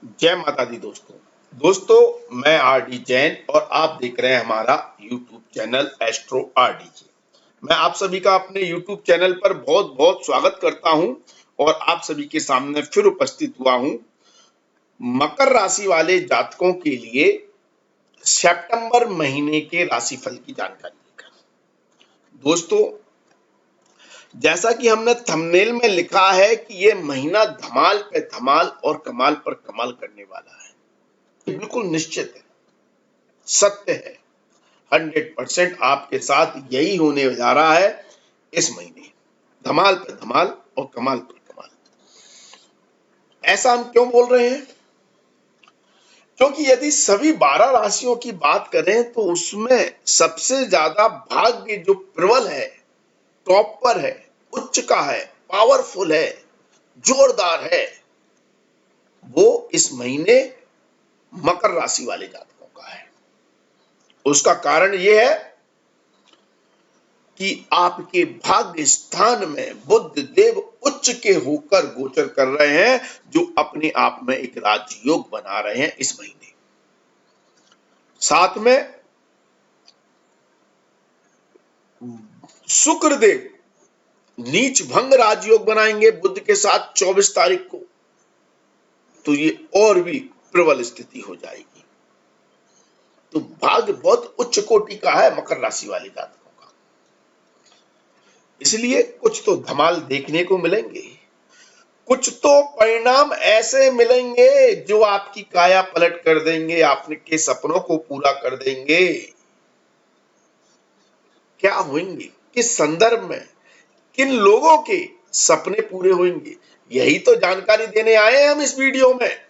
जय माता दी दोस्तों मैं आर डी जैन और आप देख रहे हैं हमारा YouTube channel astro R D J. मैं आप सभी का अपने यूट्यूब चैनल पर बहुत बहुत स्वागत करता हूं और आप सभी के सामने फिर उपस्थित हुआ हूं मकर राशि वाले जातकों के लिए सितंबर महीने के राशिफल की जानकारी लेकर। दोस्तों, जैसा कि हमने थंबनेल में लिखा है कि ये महीना धमाल पे धमाल और कमाल पर कमाल करने वाला है, बिल्कुल निश्चित है, सत्य है। 100% आपके साथ यही होने जा रहा है इस महीने, धमाल पे धमाल और कमाल पर कमाल। ऐसा हम क्यों बोल रहे हैं? क्योंकि यदि सभी 12 राशियों की बात करें तो उसमें सबसे ज्यादा भाग्य जो प्रबल है, टॉप पर है, उच्च का है, पावरफुल है, जोरदार है, वो इस महीने मकर राशि वाले जातकों का है। उसका कारण यह है कि आपके भाग्य स्थान में बुध देव उच्च के होकर गोचर कर रहे हैं, जो अपने आप में एक राजयोग बना रहे हैं इस महीने। साथ में शुक्र देव नीच भंग राजयोग बनाएंगे बुध के साथ 24 तारीख को, तो ये और भी प्रबल स्थिति हो जाएगी। तो भाग्य बहुत उच्च कोटि का है मकर राशि वाले जातकों का, इसलिए कुछ तो धमाल देखने को मिलेंगे, कुछ तो परिणाम ऐसे मिलेंगे जो आपकी काया पलट कर देंगे, आपके सपनों को पूरा कर देंगे। क्या होंगे, किस संदर्भ में, किन लोगों के सपने पूरे होंगे, यही तो जानकारी देने आए हैं हम इस वीडियो में।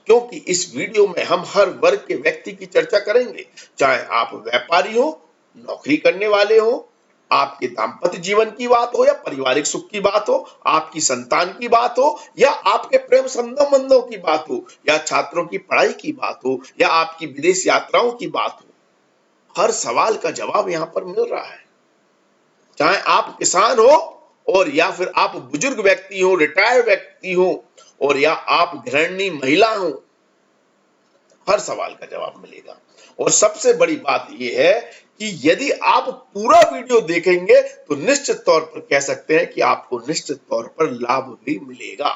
क्योंकि इस वीडियो में हम हर वर्ग के व्यक्ति की चर्चा करेंगे, चाहे आप व्यापारी हो, नौकरी करने वाले हो, आपके दाम्पत्य जीवन की बात हो या पारिवारिक सुख की बात हो, आपकी संतान की बात हो या आपके प्रेम संबंधों की बात हो, या छात्रों की पढ़ाई की बात हो, या आपकी विदेश यात्राओं की बात हो, हर सवाल का जवाब यहां पर मिल रहा है। चाहे आप किसान हो और या फिर आप बुजुर्ग व्यक्ति हो, रिटायर्ड व्यक्ति हो, और या आप गृहिणी महिला हो, हर सवाल का जवाब मिलेगा। और सबसे बड़ी बात यह है कि यदि आप पूरा वीडियो देखेंगे तो निश्चित तौर पर कह सकते हैं कि आपको निश्चित तौर पर लाभ भी मिलेगा।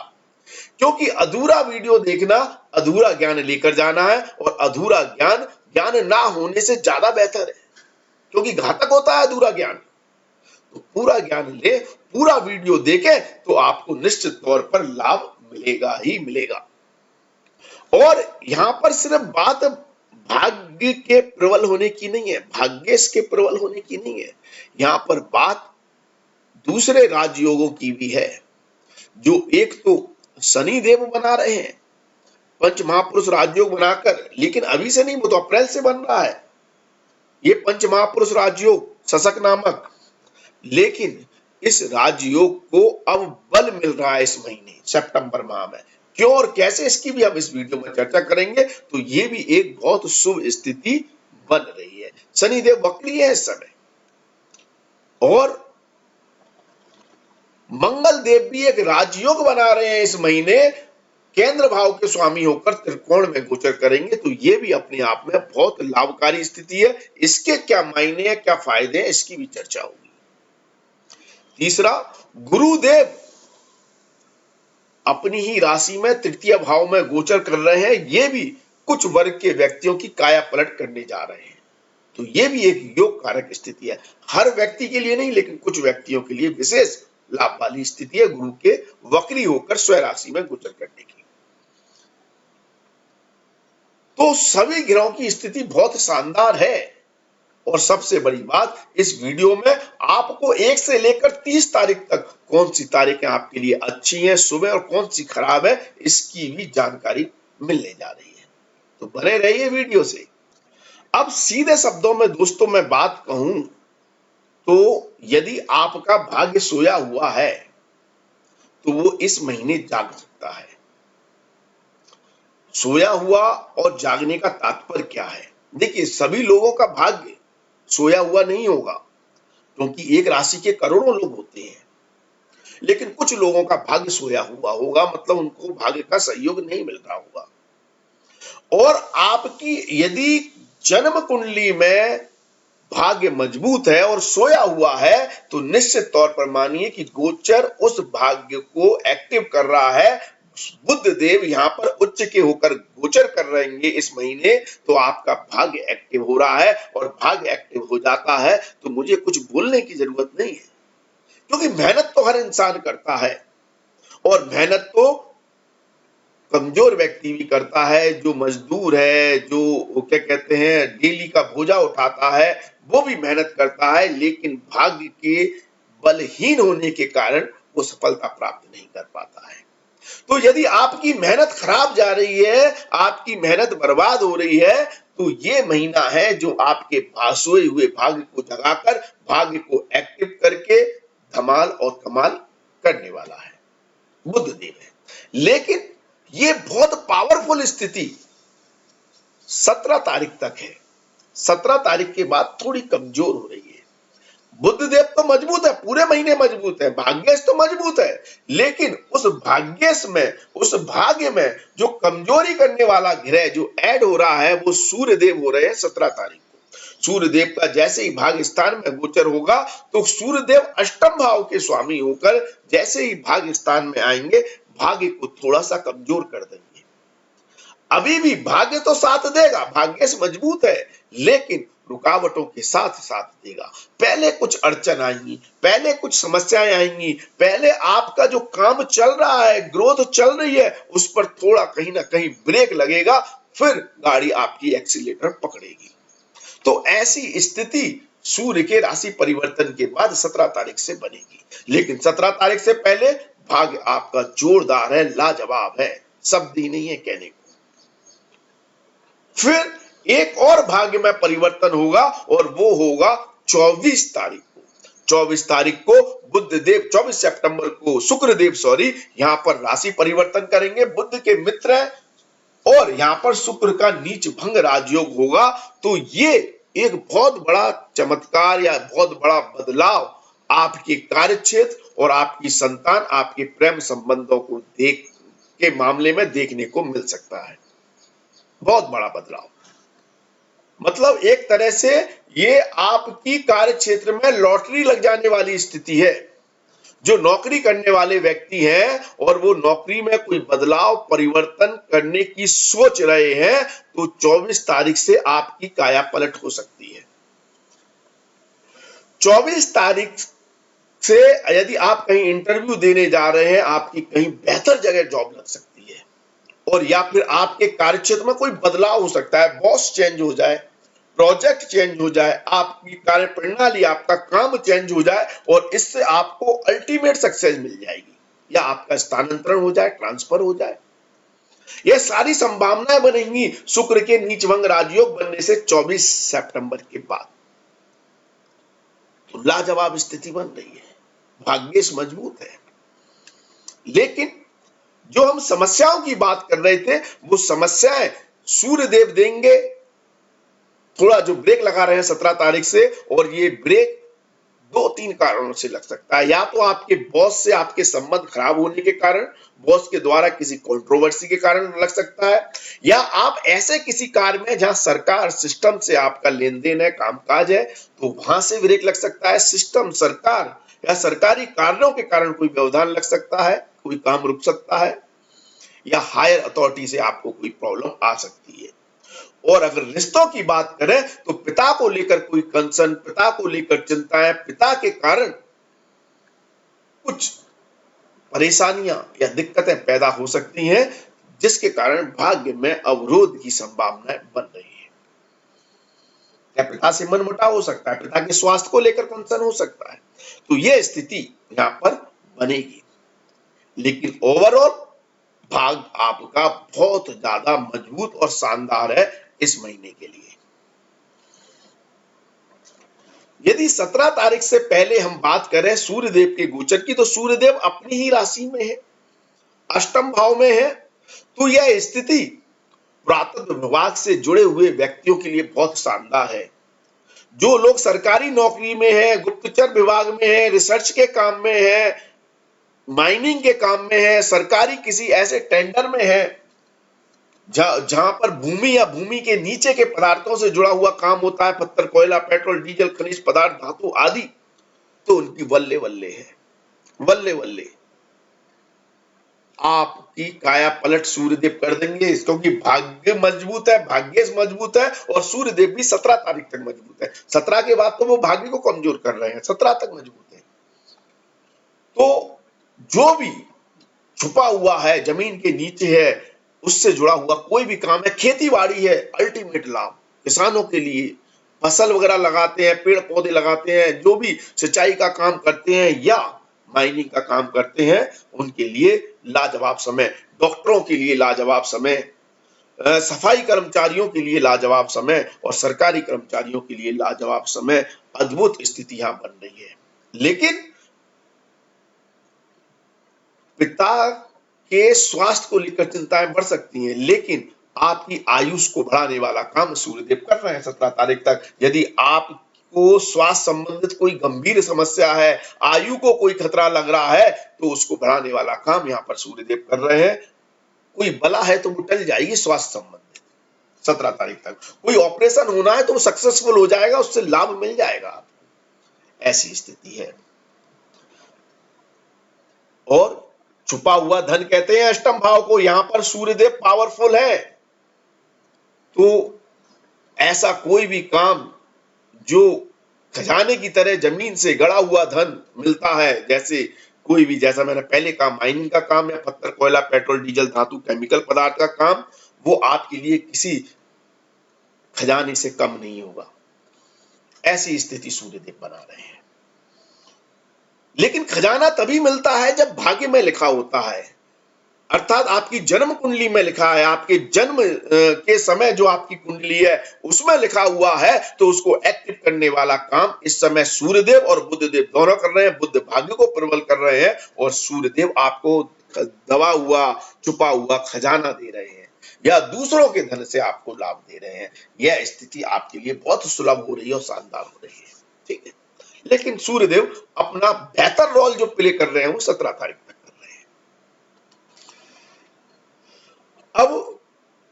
क्योंकि अधूरा वीडियो देखना अधूरा ज्ञान लेकर जाना है, और अधूरा ज्ञान ज्ञान ना होने से ज्यादा बेहतर है, क्योंकि घातक होता है अधूरा ज्ञान। तो पूरा ज्ञान ले, पूरा वीडियो देखें तो आपको निश्चित तौर पर लाभ मिलेगा ही मिलेगा। और यहां पर सिर्फ बात भाग्य के प्रबल होने की नहीं है, भाग्येश के प्रबल होने की नहीं है, यहां पर बात दूसरे राजयोगों की भी है। जो एक तो शनि देव बना रहे हैं पंच महापुरुष राजयोग बनाकर, लेकिन अभी से नहीं, वो तो अप्रैल से बन रहा है ये पंच महापुरुष राजयोग शशक नामक। लेकिन इस राजयोग को अब बल मिल रहा है इस महीने सितंबर माह में। क्यों और कैसे, इसकी भी हम इस वीडियो में चर्चा करेंगे। तो ये भी एक बहुत शुभ स्थिति बन रही है। शनिदेव वक्री है इस समय, और मंगल देव भी एक राजयोग बना रहे हैं इस महीने, केंद्र भाव के स्वामी होकर त्रिकोण में गोचर करेंगे। तो ये भी अपने आप में बहुत लाभकारी स्थिति है। इसके क्या मायने हैं, क्या फायदे हैं, इसकी भी चर्चा होगी। तीसरा, गुरुदेव अपनी ही राशि में तृतीय भाव में गोचर कर रहे हैं। ये भी कुछ वर्ग के व्यक्तियों की काया पलट करने जा रहे हैं। तो ये भी एक योग कारक स्थिति है, हर व्यक्ति के लिए नहीं, लेकिन कुछ व्यक्तियों के लिए विशेष लाभ वाली स्थिति है गुरु के वक्री होकर स्वयं राशि में गोचर करने की। तो सभी ग्रहों की स्थिति बहुत शानदार है। और सबसे बड़ी बात, इस वीडियो में आपको 1 से लेकर 30 तारीख तक कौन सी तारीखें आपके लिए अच्छी हैं सुबह और कौन सी खराब है, इसकी भी जानकारी मिलने जा रही है। तो बने रहिए वीडियो से। अब सीधे शब्दों में दोस्तों मैं बात कहूं तो यदि आपका भाग्य सोया हुआ है तो वो इस महीने जाग सकता है। सोया हुआ और जागने का तात्पर्य क्या है? देखिए, सभी लोगों का भाग्य सोया हुआ नहीं होगा, क्योंकि एक राशि के करोड़ों लोग होते हैं। लेकिन कुछ लोगों का भाग्य सोया हुआ होगा, मतलब उनको भाग्य का सहयोग नहीं मिल रहा होगा। और आपकी यदि जन्म कुंडली में भाग्य मजबूत है और सोया हुआ है, तो निश्चित तौर पर मानिए कि गोचर उस भाग्य को एक्टिव कर रहा है। बुध देव यहाँ पर उच्च के होकर गोचर कर रहेंगे इस महीने, तो आपका भाग्य एक्टिव हो रहा है। और भाग्य एक्टिव हो जाता है तो मुझे कुछ बोलने की जरूरत नहीं है, क्योंकि मेहनत तो हर इंसान करता है, और मेहनत तो कमजोर व्यक्ति भी करता है। जो मजदूर है, जो क्या कहते हैं डेली का बोझा उठाता है, वो भी मेहनत करता है, लेकिन भाग्य के बलहीन होने के कारण वो सफलता प्राप्त नहीं कर पाता है। तो यदि आपकी मेहनत खराब जा रही है, आपकी मेहनत बर्बाद हो रही है, तो ये महीना है जो आपके सोए हुए भाग्य को जगाकर, भाग्य को एक्टिव करके धमाल और कमाल करने वाला है, बुध देव है। लेकिन ये बहुत पावरफुल स्थिति 17 तारीख तक है। 17 तारीख के बाद थोड़ी कमजोर हो रही है। बुध देव तो मजबूत है, पूरे महीने मजबूत है, भाग्येश तो मजबूत है, लेकिन उस भाग्येश में, उस भाग्य में जो कमजोरी करने वाला ग्रह जो ऐड हो रहा है, वो सूर्य देव हो रहे हैं 17 तारीख को। सूर्य देव का जैसे ही भाग्य स्थान में गोचर होगा, तो सूर्य देव अष्टम भाव के स्वामी होकर जैसे ही भाग्य स्थान में आएंगे, भाग्य को थोड़ा सा कमजोर कर देंगे। अभी भी भाग्य तो साथ देगा, भाग्य से मजबूत है, लेकिन रुकावटों के साथ साथ देगा। पहले कुछ अड़चन आएंगी, पहले कुछ समस्याएं आएंगी, पहले आपका जो काम चल रहा है, ग्रोथ चल रही है, उस पर थोड़ा कहीं ना कहीं ब्रेक लगेगा, फिर गाड़ी आपकी एक्सीलेटर पकड़ेगी। तो ऐसी स्थिति सूर्य के राशि परिवर्तन के बाद 17 तारीख से बनेगी। लेकिन 17 तारीख से पहले भाग्य आपका जोरदार है, लाजवाब है, शब्द ही नहीं है कहने को। फिर एक और भाग्य में परिवर्तन होगा, और वो होगा 24 तारीख को। 24 तारीख को बुध देव, 24 सितंबर को शुक्र देव यहां पर राशि परिवर्तन करेंगे, बुध के मित्र है, और यहां पर शुक्र का नीच भंग राजयोग होगा। तो ये एक बहुत बड़ा चमत्कार या बहुत बड़ा बदलाव आपके कार्य क्षेत्र और आपकी संतान, आपके प्रेम संबंधों को देख के मामले में देखने को मिल सकता है। बहुत बड़ा बदलाव, मतलब एक तरह से ये आपकी कार्य क्षेत्र में लॉटरी लग जाने वाली स्थिति है। जो नौकरी करने वाले व्यक्ति हैं और वो नौकरी में कोई बदलाव परिवर्तन करने की सोच रहे हैं, तो 24 तारीख से आपकी काया पलट हो सकती है। 24 तारीख से यदि आप कहीं इंटरव्यू देने जा रहे हैं, आपकी कहीं बेहतर जगह जॉब लग सकती है, और या फिर आपके कार्यक्षेत्र में कोई बदलाव हो सकता है, बॉस चेंज हो जाए, प्रोजेक्ट चेंज हो जाए, आपकी कार्य प्रणाली, आपका काम चेंज हो जाए, और इससे आपको अल्टीमेट सक्सेस मिल जाएगी, या आपका स्थानांतरण हो जाए, ट्रांसफर हो जाए। ये सारी संभावनाएं बनेंगी शुक्र के नीचभंग राजयोग बनने से 24 सितंबर के बाद। तो लाजवाब स्थिति बन रही है, भाग्येश मजबूत है। लेकिन जो हम समस्याओं की बात कर रहे थे, वो समस्याएं सूर्य देव देंगे। थोड़ा जो ब्रेक लगा रहे हैं 17 तारीख से, और ये ब्रेक 2-3 कारणों से लग सकता है। या तो आपके बॉस से आपके संबंध खराब होने के कारण, बॉस के द्वारा किसी कंट्रोवर्सी के कारण लग सकता है, या आप ऐसे किसी कार्य में जहां सरकार सिस्टम से आपका लेन देन है, कामकाज है, तो वहां से ब्रेक लग सकता है। सिस्टम, सरकार या सरकारी कार्यों के कारण कोई व्यवधान लग सकता है, कोई काम रुक सकता है, या हायर अथॉरिटी से आपको कोई प्रॉब्लम आ सकती है। और अगर रिश्तों की बात करें, तो पिता को लेकर कोई कंसर्न, पिता को लेकर चिंताएं, पिता के कारण कुछ परेशानियां या दिक्कतें पैदा हो सकती हैं, जिसके कारण भाग्य में अवरोध की संभावनाएं बन रही है। या पिता से मनमुटाव हो सकता है, पिता के स्वास्थ्य को लेकर कंसर्न हो सकता है। तो यह स्थिति यहां पर बनेगी। लेकिन ओवरऑल भाग आपका बहुत ज्यादा मजबूत और शानदार है इस महीने के लिए। यदि 17 तारीख से पहले हम बात करें सूर्य देव के गोचर की, तो सूर्य देव अपनी ही राशि में है, अष्टम भाव में है। तो यह स्थिति पुरातत्व विभाग से जुड़े हुए व्यक्तियों के लिए बहुत शानदार है। जो लोग सरकारी नौकरी में है, गुप्तचर विभाग में है, रिसर्च के काम में है, माइनिंग के काम में है, सरकारी किसी ऐसे टेंडर में है जहां पर भूमि या भूमि के नीचे के पदार्थों से जुड़ा हुआ काम होता है, पत्थर, कोयला, पेट्रोल, डीजल, खनिज पदार्थ, धातु आदि, तो उनकी वल्ले वल्ले है, वल्ले वल्ले। आपकी काया पलट सूर्यदेव कर देंगे, क्योंकि भाग्य मजबूत है, भाग्य मजबूत है, और सूर्यदेव भी 17 तारीख तक मजबूत है। 17 के बाद तो वो भाग्य को कमजोर कर रहे हैं, 17 तक मजबूत है। तो जो भी छुपा हुआ है, जमीन के नीचे है, उससे जुड़ा हुआ कोई भी काम है, खेती बाड़ी है, अल्टीमेट लाभ किसानों के लिए। फसल वगैरह लगाते हैं, पेड़ पौधे लगाते हैं, जो भी सिंचाई का काम करते हैं या माइनिंग का काम करते हैं, उनके लिए लाजवाब समय, डॉक्टरों के लिए लाजवाब समय, सफाई कर्मचारियों के लिए लाजवाब समय, और सरकारी कर्मचारियों के लिए लाजवाब समय। अद्भुत स्थिति यहां बन रही है। लेकिन पिता के स्वास्थ्य को लेकर चिंताएं बढ़ सकती हैं, लेकिन आपकी आयुष को बढ़ाने वाला काम सूर्यदेव कर रहे हैं 17 तारीख तक। यदि आपको स्वास्थ्य संबंधित कोई गंभीर समस्या है, आयु को कोई खतरा लग रहा है, तो उसको बढ़ाने वाला काम यहाँ पर सूर्यदेव कर रहे हैं। कोई बला है तो वो टल जाएगी स्वास्थ्य संबंधित 17 तारीख तक। कोई ऑपरेशन होना है तो वो सक्सेसफुल हो जाएगा, उससे लाभ मिल जाएगा आपको, ऐसी स्थिति है। और छुपा हुआ धन कहते हैं अष्टम भाव को, यहां पर सूर्यदेव पावरफुल है। तो ऐसा कोई भी काम जो खजाने की तरह जमीन से गड़ा हुआ धन मिलता है, जैसे कोई भी, जैसा मैंने पहले कहा, माइनिंग का काम या पत्थर, कोयला, पेट्रोल, डीजल, धातु, केमिकल पदार्थ का काम, वो आपके लिए किसी खजाने से कम नहीं होगा। ऐसी स्थिति सूर्यदेव बना रहे हैं। लेकिन खजाना तभी मिलता है जब भाग्य में लिखा होता है, अर्थात आपकी जन्म कुंडली में लिखा है, आपके जन्म के समय जो आपकी कुंडली है उसमें लिखा हुआ है, तो उसको एक्टिव करने वाला काम इस समय सूर्यदेव और बुधदेव दोनों कर रहे हैं। बुध भाग्य को प्रबल कर रहे हैं और सूर्यदेव आपको दबा हुआ, छुपा हुआ खजाना दे रहे हैं, या दूसरों के धन से आपको लाभ दे रहे हैं। यह स्थिति आपके लिए बहुत सुलभ हो रही है और शानदार हो रही है, ठीक है। लेकिन सूर्यदेव अपना बेहतर रोल जो प्ले कर रहे हैं वो 17 तारीख तक कर रहे हैं। अब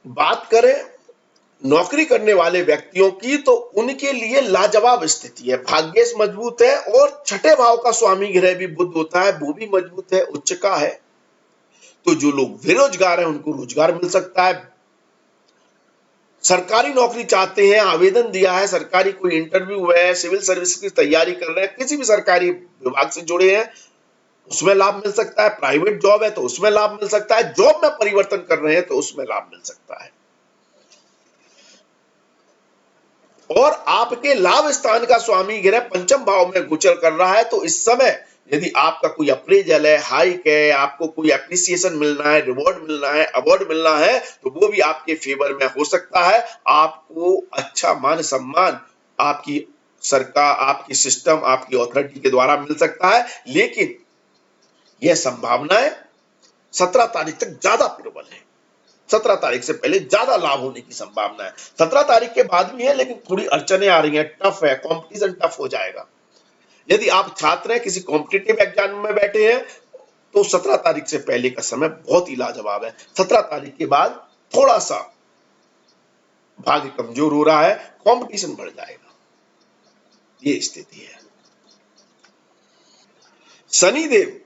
बात करें नौकरी करने वाले व्यक्तियों की, तो उनके लिए लाजवाब स्थिति है। भाग्य मजबूत है और छठे भाव का स्वामी ग्रह भी बुध होता है, वो भी मजबूत है, उच्च का है। तो जो लोग बेरोजगार हैं उनको रोजगार मिल सकता है। सरकारी नौकरी चाहते हैं, आवेदन दिया है, सरकारी कोई इंटरव्यू है, सिविल सर्विस की तैयारी कर रहे हैं, किसी भी सरकारी विभाग से जुड़े हैं, उसमें लाभ मिल सकता है। प्राइवेट जॉब है तो उसमें लाभ मिल सकता है। जॉब में परिवर्तन कर रहे हैं तो उसमें लाभ मिल सकता है। और आपके लाभ स्थान का स्वामी ग्रह पंचम भाव में गोचर कर रहा है, तो इस समय यदि आपका कोई अप्रेजल है, हाइक है, आपको कोई एप्रिसिएशन मिलना है, रिवॉर्ड मिलना है, अवार्ड मिलना है, तो वो भी आपके फेवर में हो सकता है। आपको अच्छा मान सम्मान आपकी सरकार, आपकी सिस्टम, आपकी अथॉरिटी के द्वारा मिल सकता है। लेकिन यह संभावनाएं 17 तारीख तक ज्यादा प्रबल है। 17 तारीख से पहले ज्यादा लाभ होने की संभावना है। 17 तारीख के बाद भी है, लेकिन थोड़ी अड़चने आ रही हैं, टफ है, कंपटीशन टफ हो जाएगा। यदि आप छात्र हैं, किसी कॉम्पिटिटिव एग्जाम में बैठे हैं, तो 17 तारीख से पहले का समय बहुत ही लाजवाब है। 17 तारीख के बाद थोड़ा सा भाग्य कमजोर हो रहा है, कंपटीशन बढ़ जाएगा, ये स्थिति है। शनिदेव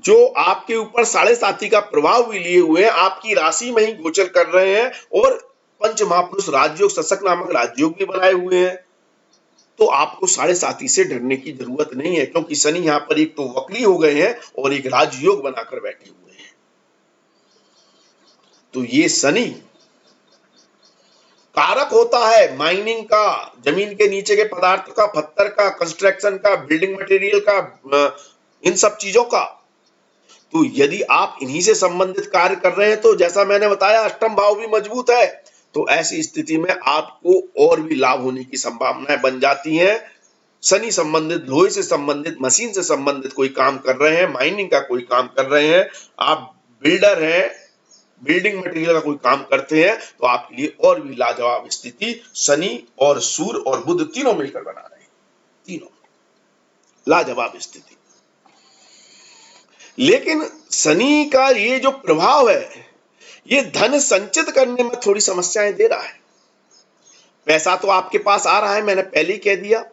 जो आपके ऊपर 7.5 का प्रभाव भी लिए हुए हैं, आपकी राशि में ही गोचर कर रहे हैं, और पंच महापुरुष राजयोग, शशक नामक राजयोग भी बनाए हुए हैं। तो आपको 7.5 से डरने की जरूरत नहीं है, क्योंकि शनि यहां पर एक तो वक्री हो गए हैं और एक राजयोग बनाकर बैठे हुए हैं। तो ये शनि कारक होता है माइनिंग का, जमीन के नीचे के पदार्थ का, पत्थर का, कंस्ट्रक्शन का, बिल्डिंग मटेरियल का, इन सब चीजों का। तो यदि आप इन्हीं से संबंधित कार्य कर रहे हैं, तो जैसा मैंने बताया अष्टम भाव भी मजबूत है, तो ऐसी स्थिति में आपको और भी लाभ होने की संभावनाएं बन जाती हैं। शनि संबंधित, लोहे से संबंधित, मशीन से संबंधित कोई काम कर रहे हैं, माइनिंग का कोई काम कर रहे हैं, आप बिल्डर हैं, बिल्डिंग मटेरियल का कोई काम करते हैं, तो आपके लिए और भी लाजवाब स्थिति शनि और सूर्य और बुध तीनों मिलकर बना रहे हैं। तीनों लाजवाब स्थिति। लेकिन शनि का ये जो प्रभाव है, ये धन संचित करने में थोड़ी समस्याएं दे रहा है। पैसा तो आपके पास आ रहा है, मैंने पहले ही कह दिया।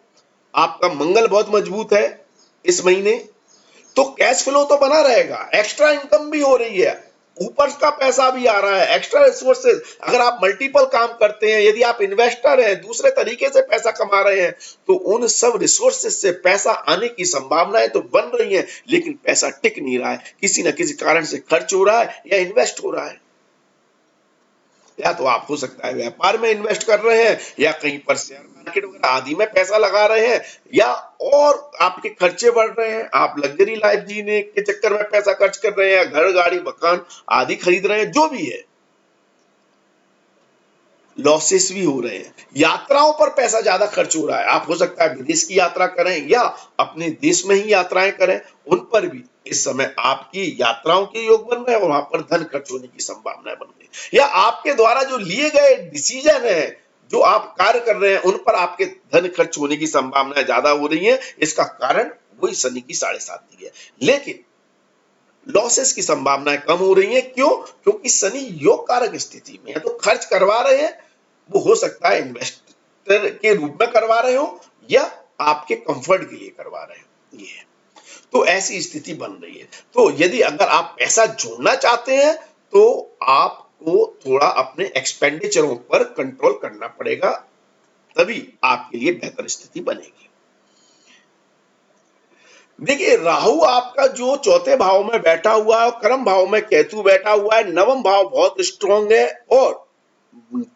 आपका मंगल बहुत मजबूत है इस महीने, तो कैश फ्लो तो बना रहेगा, एक्स्ट्रा इनकम भी हो रही है, ऊपर का पैसा भी आ रहा है, एक्स्ट्रा रिसोर्सेज। अगर आप मल्टीपल काम करते हैं, यदि आप इन्वेस्टर हैं, दूसरे तरीके से पैसा कमा रहे हैं, तो उन सब रिसोर्सेज से पैसा आने की संभावनाएं तो बन रही हैं, लेकिन पैसा टिक नहीं रहा है, किसी न किसी कारण से खर्च हो रहा है या इन्वेस्ट हो रहा है। या तो आप हो सकता है व्यापार में इन्वेस्ट कर रहे हैं, या कहीं पर शेयर मार्केट वगैरह आदि में पैसा लगा रहे हैं, या और आपके खर्चे बढ़ रहे हैं, आप लग्जरी लाइफ जीने के चक्कर में पैसा खर्च कर रहे हैं, घर गाड़ी मकान आदि खरीद रहे हैं, जो भी है, लॉसेस भी हो रहे हैं। यात्राओं पर पैसा ज्यादा खर्च हो रहा है, आप हो सकता है विदेश की यात्रा करें या अपने देश में ही यात्राएं करें, उन पर भी इस समय आपकी यात्राओं के योग बन रहे हैं और वहां पर धन खर्च होने की संभावनाएं बन रही है। या आपके द्वारा जो लिए गए डिसीजन है, जो आप कार्य कर रहे हैं, उन पर आपके धन खर्च होने की संभावनाएं ज्यादा हो रही है। इसका कारण वही शनि की 7.5 है, लेकिन लॉसेस की संभावनाएं कम हो रही है। क्यों? क्योंकि शनि योग कारक स्थिति में है, तो खर्च करवा रहे हैं, वो हो सकता है इन्वेस्टर के रूप में करवा रहे हो या आपके कंफर्ट के लिए करवा रहे हो, ये है। तो ऐसी स्थिति बन रही है। तो यदि अगर आप पैसा जोड़ना चाहते हैं, तो आपको थोड़ा अपने एक्सपेंडिचरों पर कंट्रोल करना पड़ेगा, तभी आपके लिए बेहतर स्थिति बनेगी। देखिए, राहु आपका जो चौथे भाव में बैठा हुआ है, कर्म भाव में केतु बैठा हुआ है, नवम भाव बहुत स्ट्रांग है और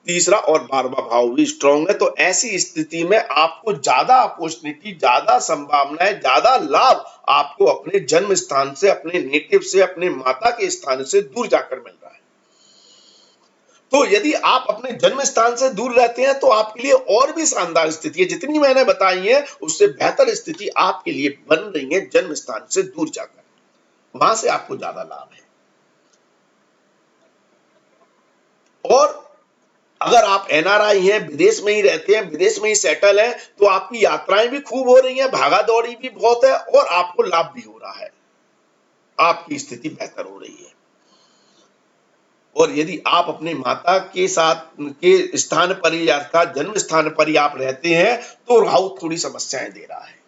तीसरा और 12वां भाव भी स्ट्रांग है। तो ऐसी स्थिति में आपको ज्यादा अपॉर्चुनिटी, ज्यादा संभावनाएं, ज्यादा लाभ आपको अपने जन्म स्थान से, अपने नेटिव से, अपने माता के स्थान से दूर जाकर मिल रहा है। तो यदि आप अपने जन्म स्थान से दूर रहते हैं, तो आपके लिए और भी शानदार स्थिति है, जितनी मैंने बताई है उससे बेहतर स्थिति आपके लिए बन रही है जन्म स्थान से दूर जाकर, वहां से आपको ज्यादा लाभ है। और अगर आप एनआरआई हैं, विदेश में ही रहते हैं, विदेश में ही सेटल हैं, तो आपकी यात्राएं भी खूब हो रही हैं, भागा दौड़ी भी बहुत है और आपको लाभ भी हो रहा है, आपकी स्थिति बेहतर हो रही है। और यदि आप अपने माता के साथ के स्थान पर ही, अर्थात जन्म स्थान पर ही आप रहते हैं, तो राहु थोड़ी समस्याएं दे रहा है,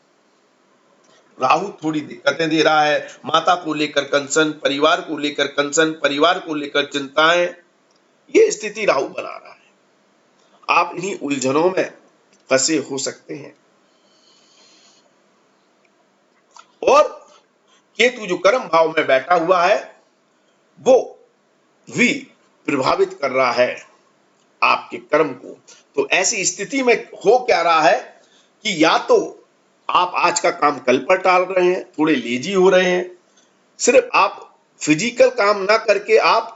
राहु थोड़ी दिक्कतें दे रहा है। माता को लेकर कंसर्न, परिवार को लेकर कंसर्न, परिवार को लेकर चिंताएं, ये स्थिति राहु बना रहा है। आप इन्हीं उलझनों में फंसे हो सकते हैं। और केतु जो कर्म भाव में बैठा हुआ है, वो भी प्रभावित कर रहा है आपके कर्म को। तो ऐसी स्थिति में हो क्या रहा है कि या तो आप आज का काम कल पर टाल रहे हैं, थोड़े लेजी हो रहे हैं, सिर्फ आप फिजिकल काम ना करके आप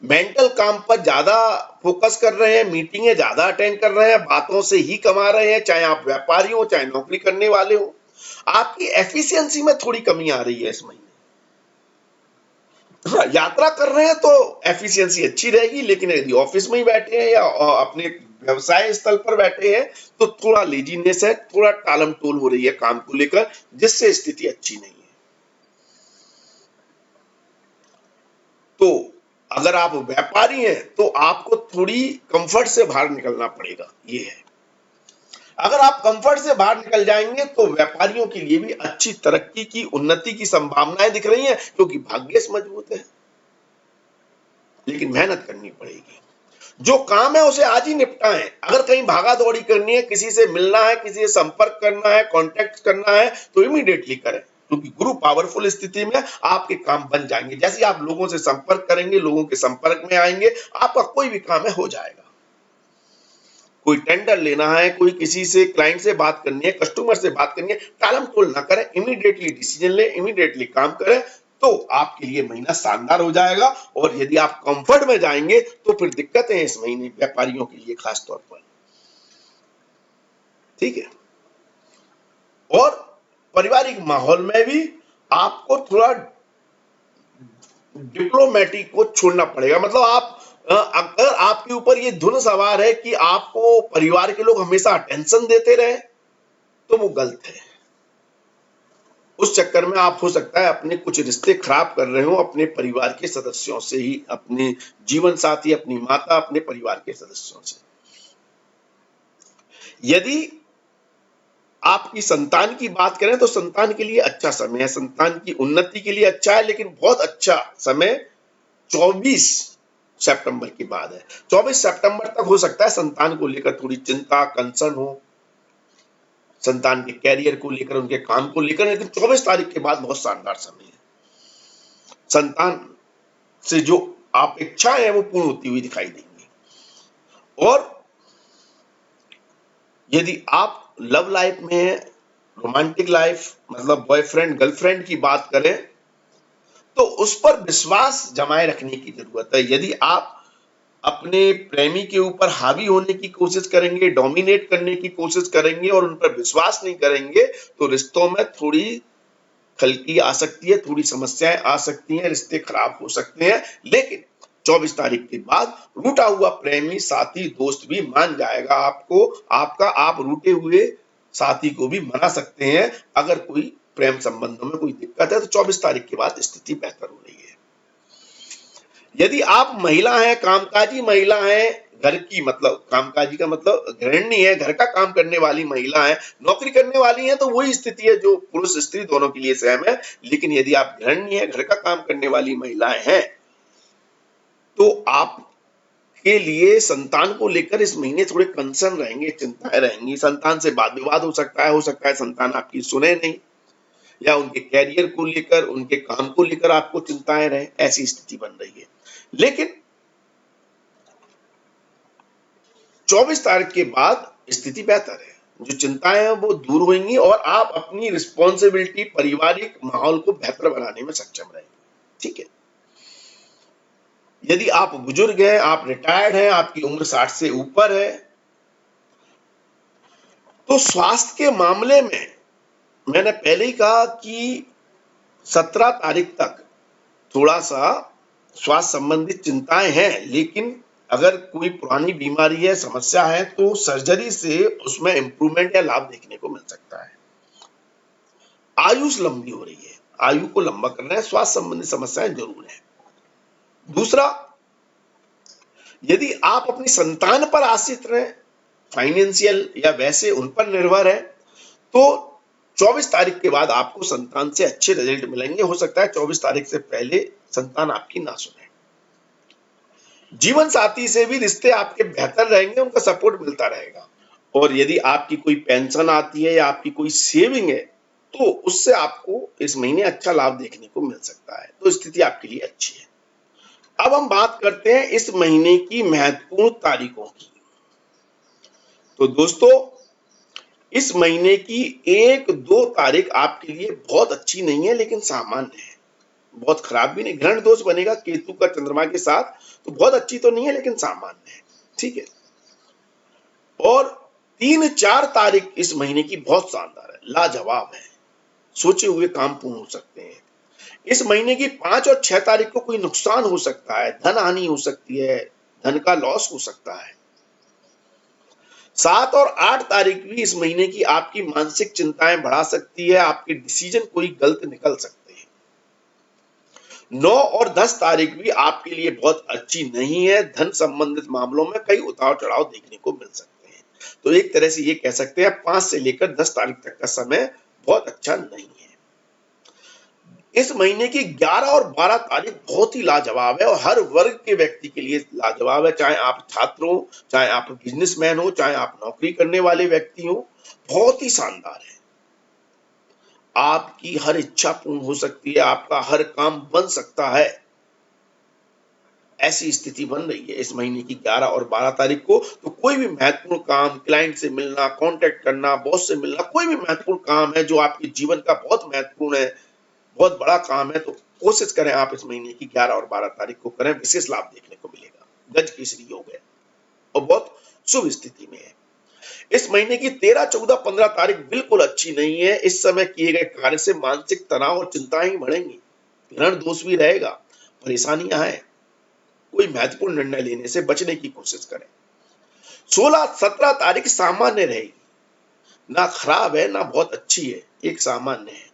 मेंटल काम पर ज्यादा फोकस कर रहे हैं, मीटिंगें ज्यादा अटेंड कर रहे हैं, बातों से ही कमा रहे हैं, चाहे आप व्यापारी हो चाहे नौकरी करने वाले हो। आपकी एफिशिएंसी में थोड़ी कमी आ रही है इस महीने। यात्रा कर रहे हैं तो एफिशिएंसी अच्छी रहेगी, लेकिन यदि ऑफिस में ही बैठे हैं या अपने व्यवसाय स्थल पर बैठे हैं, तो थोड़ा लेजीनेस है, थोड़ा टालम टोल हो रही है काम को लेकर, जिससे स्थिति अच्छी नहीं है। तो अगर आप व्यापारी हैं, तो आपको थोड़ी कंफर्ट से बाहर निकलना पड़ेगा, ये है। अगर आप कंफर्ट से बाहर निकल जाएंगे, तो व्यापारियों के लिए भी अच्छी तरक्की की, उन्नति की संभावनाएं दिख रही हैं, क्योंकि भाग्य मजबूत है। लेकिन मेहनत करनी पड़ेगी, जो काम है उसे आज ही निपटाएं। अगर कहीं भागा दौड़ी करनी है, किसी से मिलना है, किसी से संपर्क करना है, कांटेक्ट करना है, तो इमीडिएटली करें, क्योंकि गुरु पावरफुल स्थिति में आपके काम बन जाएंगे। जैसे आप लोगों से संपर्क करेंगे, लोगों के संपर्क में आएंगे, आपका कोई भी काम है हो जाएगा। कोई टेंडर लेना है, कोई किसी से क्लाइंट से बात करनी है, कस्टमर से बात करनी है, टालम टोल ना करें, इमीडिएटली डिसीजन ले, इमीडिएटली काम करें, तो आपके लिए महीना शानदार हो जाएगा। और यदि आप कंफर्ट में जाएंगे, तो फिर दिक्कतें इस महीने व्यापारियों के लिए खास तौर पर, ठीक है। और पारिवारिक माहौल में भी आपको थोड़ा डिप्लोमेटिक को छोड़ना पड़ेगा। मतलब आप अगर आपके ऊपर ये धुन सवार है कि आपको परिवार के लोग हमेशा अटेंशन देते रहे, तो वो गलत है। उस चक्कर में आप हो सकता है अपने कुछ रिश्ते खराब कर रहे हो अपने परिवार के सदस्यों से ही, अपने जीवन साथी, अपनी माता, अपने परिवार के सदस्यों से। यदि आपकी संतान की बात करें तो संतान के लिए अच्छा समय है, संतान की उन्नति के लिए अच्छा है, लेकिन बहुत अच्छा समय 24 सितंबर के बाद है। 24 सितंबर तक हो सकता है संतान को लेकर थोड़ी चिंता, कंसर्न हो, संतान के कैरियर को लेकर, उनके काम को लेकर, लेकिन 24 तारीख के बाद बहुत शानदार समय है। संतान से जो अपेक्षाएं हैं वो पूर्ण होती हुई दिखाई देंगी। और यदि आप लव लाइफ में, रोमांटिक लाइफ मतलब बॉयफ्रेंड गर्लफ्रेंड की बात करें, तो उस पर विश्वास जमाए रखने की जरूरत है। यदि आप अपने प्रेमी के ऊपर हावी होने की कोशिश करेंगे, डोमिनेट करने की कोशिश करेंगे और उन पर विश्वास नहीं करेंगे, तो रिश्तों में थोड़ी खलकी आ सकती है, थोड़ी समस्याएं आ सकती हैं, रिश्ते खराब हो सकते हैं। लेकिन 24 तारीख के बाद रूठा हुआ प्रेमी, साथी, दोस्त भी मान जाएगा आपको, आपका। आप रूठे हुए साथी को भी मना सकते हैं। अगर कोई प्रेम संबंधों में कोई दिक्कत है तो 24 तारीख के बाद स्थिति बेहतर हो रही है। यदि आप महिला हैं, कामकाजी महिला हैं, घर की मतलब कामकाजी का मतलब गृहिणी है, घर का काम करने वाली महिला है, नौकरी करने वाली है, तो वही स्थिति है जो पुरुष स्त्री दोनों के लिए सेम है। लेकिन यदि आप गृहिणी है, घर का काम करने वाली महिलाएं हैं, तो आप के लिए संतान को लेकर इस महीने थोड़े कंसर्न रहेंगे, चिंताएं रहेंगी। संतान से वाद विवाद हो सकता है संतान आपकी सुने नहीं, या उनके कैरियर को लेकर, उनके काम को लेकर आपको चिंताएं रहे, ऐसी स्थिति बन रही है। लेकिन 24 तारीख के बाद स्थिति बेहतर है, जो चिंताएं हैं वो दूर होंगी और आप अपनी रिस्पॉन्सिबिलिटी, पारिवारिक माहौल को बेहतर बनाने में सक्षम रहेंगे। ठीक है। यदि आप बुजुर्ग हैं, आप रिटायर्ड हैं, आपकी उम्र 60 से ऊपर है, तो स्वास्थ्य के मामले में मैंने पहले ही कहा कि 17 तारीख तक थोड़ा सा स्वास्थ्य संबंधित चिंताएं हैं। लेकिन अगर कोई पुरानी बीमारी है, समस्या है, तो सर्जरी से उसमें इंप्रूवमेंट या लाभ देखने को मिल सकता है। आयुष लंबी हो रही है, आयु को लंबा करना है, स्वास्थ्य संबंधी समस्याएं जरूर है। दूसरा, यदि आप अपनी संतान पर आश्रित रहे, फाइनेंशियल या वैसे उन पर निर्भर है, तो 24 तारीख के बाद आपको संतान से अच्छे रिजल्ट मिलेंगे। हो सकता है 24 तारीख से पहले संतान आपकी ना सुने। जीवन साथी से भी रिश्ते आपके बेहतर रहेंगे, उनका सपोर्ट मिलता रहेगा। और यदि आपकी कोई पेंशन आती है या आपकी कोई सेविंग है, तो उससे आपको इस महीने अच्छा लाभ देखने को मिल सकता है। तो स्थिति आपके लिए अच्छी है। अब हम बात करते हैं इस महीने की महत्वपूर्ण तारीखों की। तो दोस्तों, इस महीने की 1-2 तारीख आपके लिए बहुत अच्छी नहीं है, लेकिन सामान्य है, बहुत खराब भी नहीं। ग्रहण दोष बनेगा केतु का चंद्रमा के साथ, तो बहुत अच्छी तो नहीं है लेकिन सामान्य है। ठीक है। और 3-4 तारीख इस महीने की बहुत शानदार है, लाजवाब है, सोचे हुए काम पूर्ण हो सकते हैं। इस महीने की 5 और 6 तारीख को कोई नुकसान हो सकता है, धन हानि हो सकती है, धन का लॉस हो सकता है। 7 और 8 तारीख भी इस महीने की आपकी मानसिक चिंताएं बढ़ा सकती है, आपके डिसीजन कोई गलत निकल सकते हैं। 9 और 10 तारीख भी आपके लिए बहुत अच्छी नहीं है, धन संबंधित मामलों में कई उतार चढ़ाव देखने को मिल सकते हैं। तो एक तरह से ये कह सकते हैं 5 से लेकर 10 तारीख तक का समय बहुत अच्छा नहीं है। इस महीने की 11 और 12 तारीख बहुत ही लाजवाब है और हर वर्ग के व्यक्ति के लिए लाजवाब है, चाहे आप छात्र हो, चाहे आप बिजनेसमैन हो, चाहे आप नौकरी करने वाले व्यक्ति हो, बहुत ही शानदार है। आपकी हर इच्छा पूर्ण हो सकती है, आपका हर काम बन सकता है, ऐसी स्थिति बन रही है इस महीने की 11 और 12 तारीख को। तो कोई भी महत्वपूर्ण काम, क्लाइंट से मिलना, कांटेक्ट करना, बॉस से मिलना, कोई भी महत्वपूर्ण काम है जो आपके जीवन का बहुत महत्वपूर्ण है, बहुत बड़ा काम है, तो कोशिश करें आप इस महीने की 11 और 12 तारीख को करें, विशेष लाभ देखने को मिलेगा। गज केसरी योग है और बहुत शुभ स्थिति में है। इस महीने की 13, 14, 15 तारीख बिल्कुल अच्छी नहीं है। इस समय किए गए कार्य से मानसिक तनाव और चिंताएं बढ़ेंगी, ग्रहण दोष भी रहेगा, परेशानियां हैं। कोई महत्वपूर्ण निर्णय लेने से बचने की कोशिश करें। 16, 17 तारीख सामान्य रहेगी, ना खराब है ना बहुत अच्छी है, एक सामान्य है।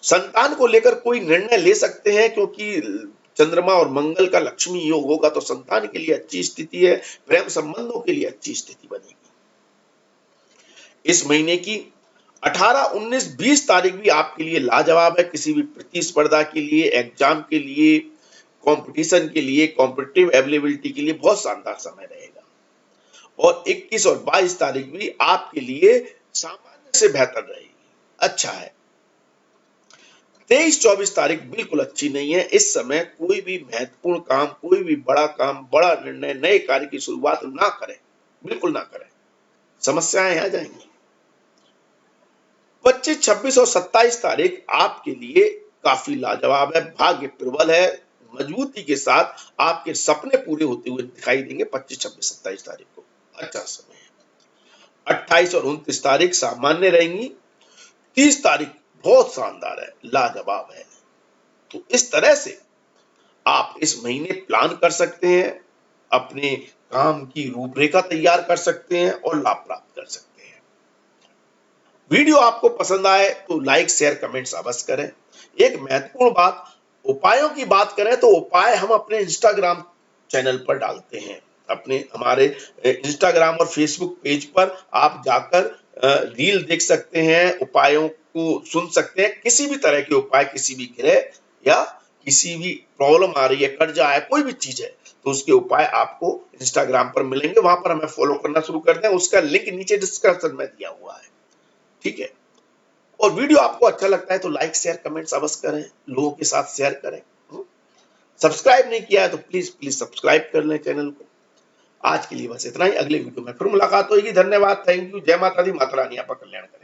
संतान को लेकर कोई निर्णय ले सकते हैं, क्योंकि चंद्रमा और मंगल का लक्ष्मी योग होगा तो संतान के लिए अच्छी स्थिति है, प्रेम संबंधों के लिए अच्छी स्थिति बनेगी। इस महीने की 18, 19, 20 तारीख भी आपके लिए लाजवाब है। किसी भी प्रतिस्पर्धा के लिए, एग्जाम के लिए, कंपटीशन के लिए, कॉम्पिटिटिव अवेलेबिलिटी के लिए बहुत शानदार समय रहेगा। और 21 और 22 तारीख भी आपके लिए सामान्य से बेहतर रहेगी, अच्छा है। 23-24 तारीख बिल्कुल अच्छी नहीं है। इस समय कोई भी महत्वपूर्ण काम, कोई भी बड़ा काम, बड़ा निर्णय, नए कार्य की शुरुआत ना करें, बिल्कुल ना करें, समस्याएं आ जाएंगी। 25, 26 और 27 तारीख आपके लिए काफी लाजवाब है, भाग्य प्रबल है, मजबूती के साथ आपके सपने पूरे होते हुए दिखाई देंगे। 25, 26, 27 तारीख को अच्छा समय है। 28 और 29 तारीख सामान्य रहेंगी। 30 तारीख बहुत शानदार है, लाजवाब है। तो इस तरह से आप इस महीने प्लान कर सकते हैं, अपने काम की रूपरेखा तैयार कर सकते हैं और लाभ प्राप्त कर सकते हैं। वीडियो आपको पसंद आए तो लाइक, शेयर, कमेंट्स अवश्य करें। एक महत्वपूर्ण बात, उपायों की बात करें तो उपाय हम अपने इंस्टाग्राम चैनल पर डालते हैं। अपने हमारे इंस्टाग्राम और फेसबुक पेज पर आप जाकर रील देख सकते हैं, उपायों को सुन सकते हैं। किसी भी तरह के उपाय, किसी भी ग्रह या किसी भी प्रॉब्लम आ रही है, कर्जा है, कोई भी चीज है, तो उसके उपाय आपको इंस्टाग्राम पर मिलेंगे। वहां पर हमें फॉलो करना शुरू कर दें, उसका लिंक नीचे डिस्क्रिप्शन में दिया हुआ है, ठीक है। और वीडियो आपको अच्छा लगता है तो लाइक, शेयर, कमेंट्स अवश्य करें, लोगों के साथ शेयर करें। सब्सक्राइब नहीं किया है तो प्लीज प्लीज सब्सक्राइब कर लें चैनल को। आज के लिए बस इतना ही, अगले वीडियो में फिर मुलाकात होगी। धन्यवाद, थैंक यू, जय माता दी, माता रानी आपका कल्याण करें।